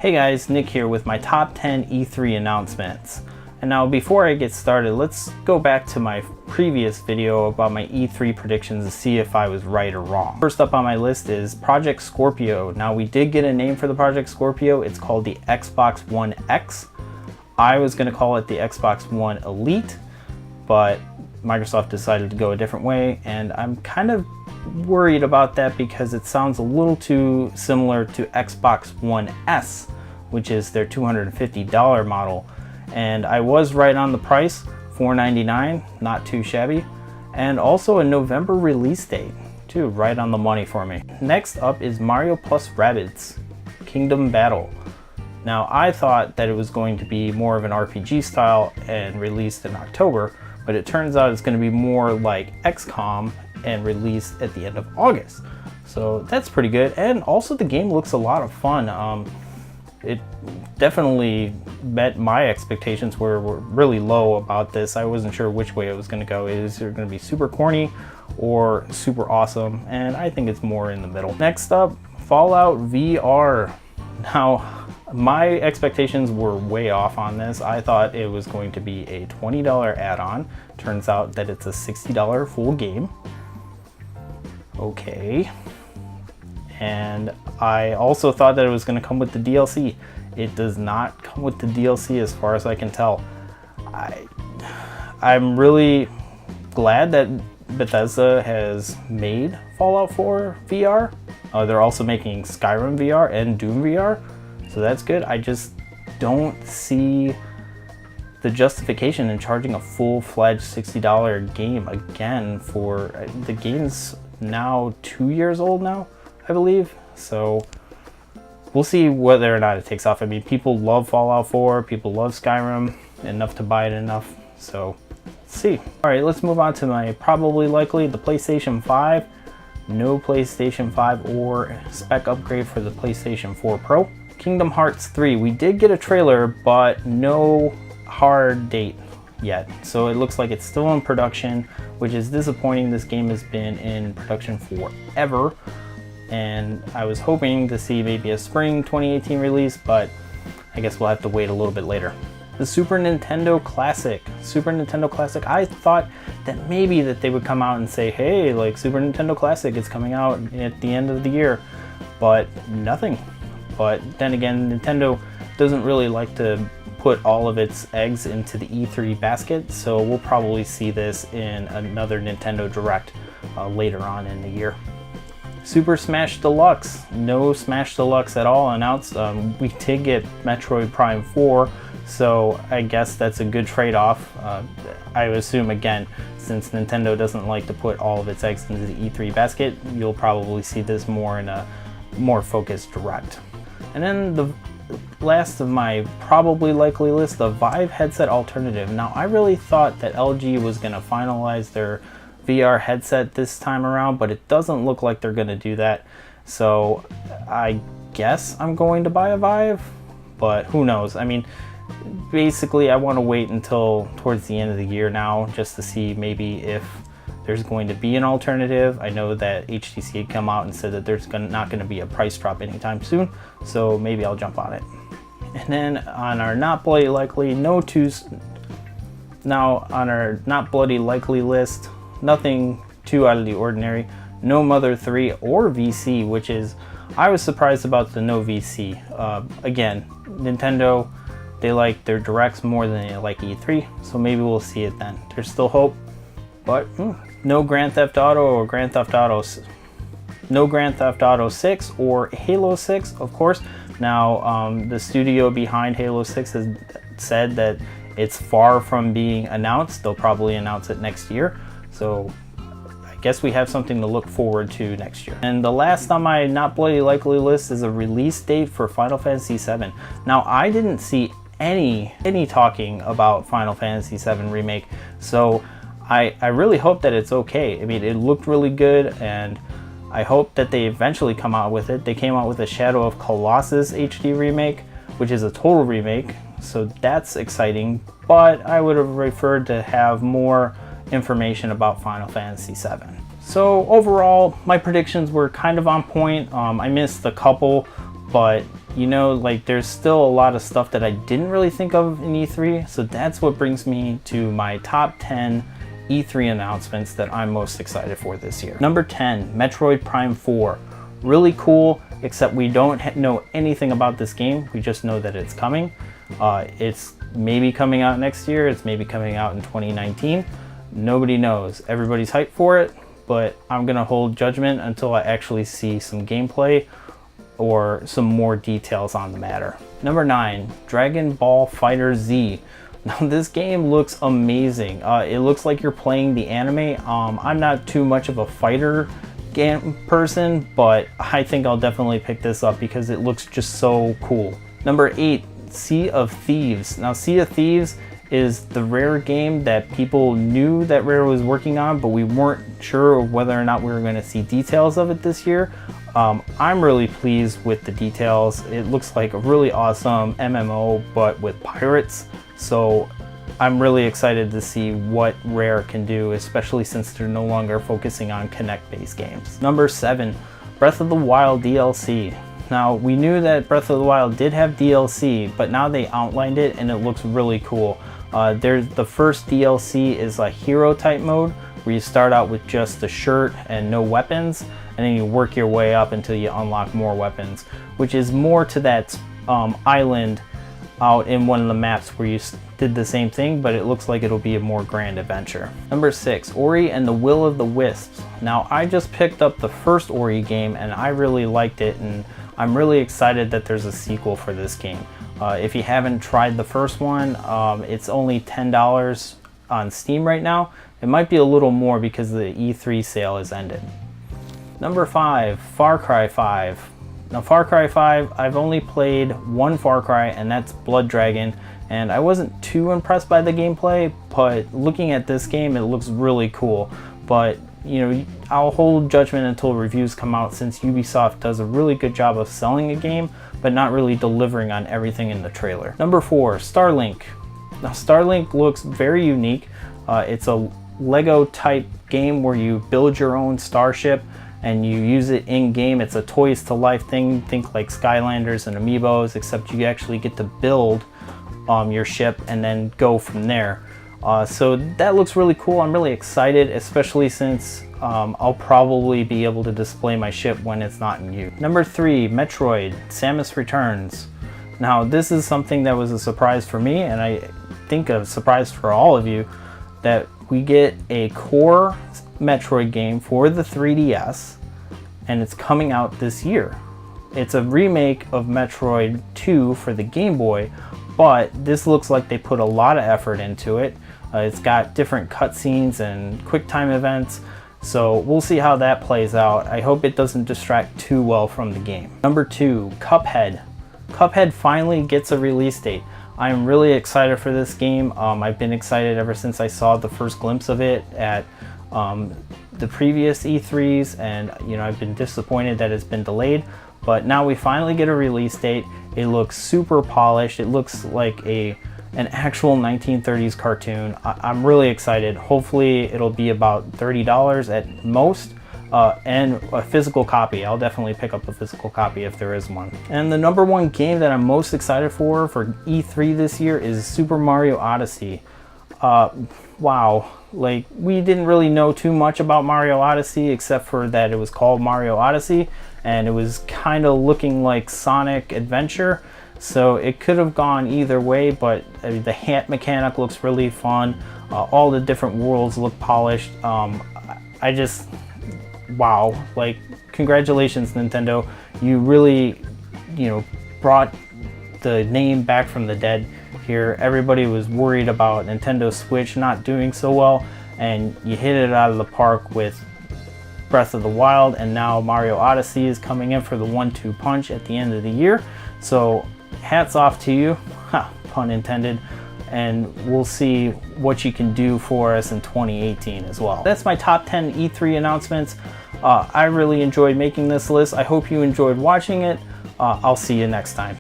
Hey guys, Nick here with my top 10 E3 announcements. And now before I get started, let's go back to my previous video about my E3 predictions to see if I was right or wrong. First up on my list is Project Scorpio. Now we did get a name for the Project Scorpio. It's called the Xbox One X. I was going to call it the Xbox One Elite, but Microsoft decided to go a different way, and I'm kind of worried about that because it sounds a little too similar to Xbox One S, which is their $250 model. And I was right on the price, $499, not too shabby. And also a November release date, too, right on the money for me. Next up is Mario plus Rabbids Kingdom Battle. Now I thought that it was going to be more of an RPG style and released in October, but it turns out it's going to be more like XCOM and released at the end of August. So that's pretty good. And also the game looks a lot of fun. It definitely met my expectations, were really low about this. I wasn't sure which way it was going to go. Is it going to be super corny or super awesome? And I think it's more in the middle. Next up, Fallout VR. Now, my expectations were way off on this. I thought it was going to be a $20 add-on. Turns out that it's a $60 full game. Okay. And I also thought that it was going to come with the DLC. It does not come with the DLC as far as I can tell. I'm really glad that Bethesda has made Fallout 4 VR. They're also making Skyrim VR and Doom VR, so that's good. I just don't see the justification in charging a full-fledged $60 game again for the game's now 2 years old now, I believe. So we'll see whether or not it takes off. I mean, people love Fallout 4, people love Skyrim enough to buy it enough. So let's see. All right, let's move on to my probably likely, the PlayStation 5. No PlayStation 5 or spec upgrade for the PlayStation 4 Pro. Kingdom Hearts 3. We did get a trailer, but no hard date yet. So it looks like it's still in production, which is disappointing. This game has been in production forever, and I was hoping to see maybe a spring 2018 release, but I guess we'll have to wait a little bit later. The Super Nintendo Classic. I thought that maybe that they would come out and say, hey, like Super Nintendo Classic is coming out at the end of the year, but nothing. But then again, Nintendo doesn't really like to put all of its eggs into the E3 basket, so we'll probably see this in another Nintendo Direct later on in the year. Super Smash Deluxe. No Smash Deluxe at all announced. We did get Metroid Prime 4, so I guess that's a good trade-off. I assume, again, since Nintendo doesn't like to put all of its eggs into the E3 basket, you'll probably see this more in a more focused Direct. And then the last of my probably likely list, the Vive headset alternative. Now, I really thought that LG was going to finalize their VR headset this time around, but it doesn't look like they're going to do that. So I guess I'm going to buy a Vive, but who knows? I mean, basically I want to wait until towards the end of the year now just to see maybe if there's going to be an alternative. I know that HTC had come out and said that there's not going to be a price drop anytime soon, so maybe I'll jump on it. And then on our not bloody likely, now on our not bloody likely list, nothing too out of the ordinary. No Mother 3 or VC, which is, I was surprised about the no VC. Again, Nintendo, they like their directs more than they like E3, so maybe we'll see it then. There's still hope, but no Grand Theft Auto or no Grand Theft Auto 6 or Halo 6, of course. Now, the studio behind Halo 6 has said that it's far from being announced. They'll probably announce it next year. So I guess we have something to look forward to next year. And the last on my not bloody likely list is a release date for Final Fantasy VII. Now, I didn't see any talking about Final Fantasy VII Remake, so I really hope that it's okay. I mean, it looked really good, and I hope that they eventually come out with it. They came out with a Shadow of Colossus HD remake, which is a total remake, so that's exciting, but I would have preferred to have more information about Final Fantasy VII. So overall, my predictions were kind of on point. I missed a couple, but you know, like there's still a lot of stuff that I didn't really think of in E3. So that's what brings me to my top 10 E3 announcements that I'm most excited for this year. Number 10, Metroid Prime 4. Really cool, except we don't know anything about this game. We just know that it's coming. It's maybe coming out next year. It's maybe coming out in 2019. Nobody knows. Everybody's hyped for it, but I'm gonna hold judgment until I actually see some gameplay or some more details on the matter. Number 9, Dragon Ball Fighter Z. Now this game looks amazing. It looks like you're playing the anime. I'm not too much of a fighter game person, but I think I'll definitely pick this up because it looks just so cool. Number 8, Sea of Thieves. Now Sea of Thieves is the Rare game that people knew that Rare was working on, but we weren't sure whether or not we were going to see details of it this year. I'm really pleased with the details. It looks like a really awesome MMO, but with pirates. So I'm really excited to see what Rare can do, especially since they're no longer focusing on Kinect-based games. Number 7, Breath of the Wild DLC. Now, we knew that Breath of the Wild did have DLC, but now they outlined it and it looks really cool. The first DLC is a hero type mode where you start out with just the shirt and no weapons, and then you work your way up until you unlock more weapons, which is more to that island out in one of the maps where you did the same thing, but it looks like it'll be a more grand adventure. Number 6, Ori and the Will of the Wisps. Now, I just picked up the first Ori game and I really liked it, and I'm really excited that there's a sequel for this game. If you haven't tried the first one, it's only $10 on Steam right now. It might be a little more because the E3 sale has ended. Number 5, Far Cry 5. Now Far Cry 5, I've only played one Far Cry, and that's Blood Dragon, and I wasn't too impressed by the gameplay, but looking at this game, it looks really cool. But you know, I'll hold judgment until reviews come out, since Ubisoft does a really good job of selling a game, but not really delivering on everything in the trailer. Number 4, Starlink. Now Starlink looks very unique. It's a Lego type game where you build your own starship and you use it in game. It's a toys to life thing. Think like Skylanders and Amiibos, except you actually get to build your ship and then go from there. So that looks really cool. I'm really excited, especially since I'll probably be able to display my ship when it's not in use. Number 3, Metroid, Samus Returns. Now this is something that was a surprise for me, and I think a surprise for all of you, that we get a core Metroid game for the 3DS, and it's coming out this year. It's a remake of Metroid 2 for the Game Boy, but this looks like they put a lot of effort into it. It's got different cutscenes and quick time events, so we'll see how that plays out. I hope it doesn't distract too well from the game. Number 2, Cuphead. Cuphead finally gets a release date. I'm really excited for this game. I've been excited ever since I saw the first glimpse of it at the previous E3s, and you know, I've been disappointed that it's been delayed, but now we finally get a release date. It looks super polished. It looks like an actual 1930s cartoon. I'm really excited. Hopefully it'll be about $30 at most, and a physical copy. I'll definitely pick up a physical copy if there is one. And the number 1 game that I'm most excited for E3 this year is Super Mario Odyssey. Wow, like we didn't really know too much about Mario Odyssey, except for that it was called Mario Odyssey and it was kind of looking like Sonic Adventure, so it could have gone either way. But the hat mechanic looks really fun. All the different worlds look polished. I just, wow, like congratulations Nintendo, you really, you know, brought the name back from the dead here. Everybody was worried about Nintendo Switch not doing so well, and you hit it out of the park with Breath of the Wild, and now Mario Odyssey is coming in for the 1-2 punch at the end of the year. So hats off to you, pun intended, and we'll see what you can do for us in 2018 as well. That's my top 10 E3 announcements. I really enjoyed making this list. I hope you enjoyed watching it. I'll see you next time.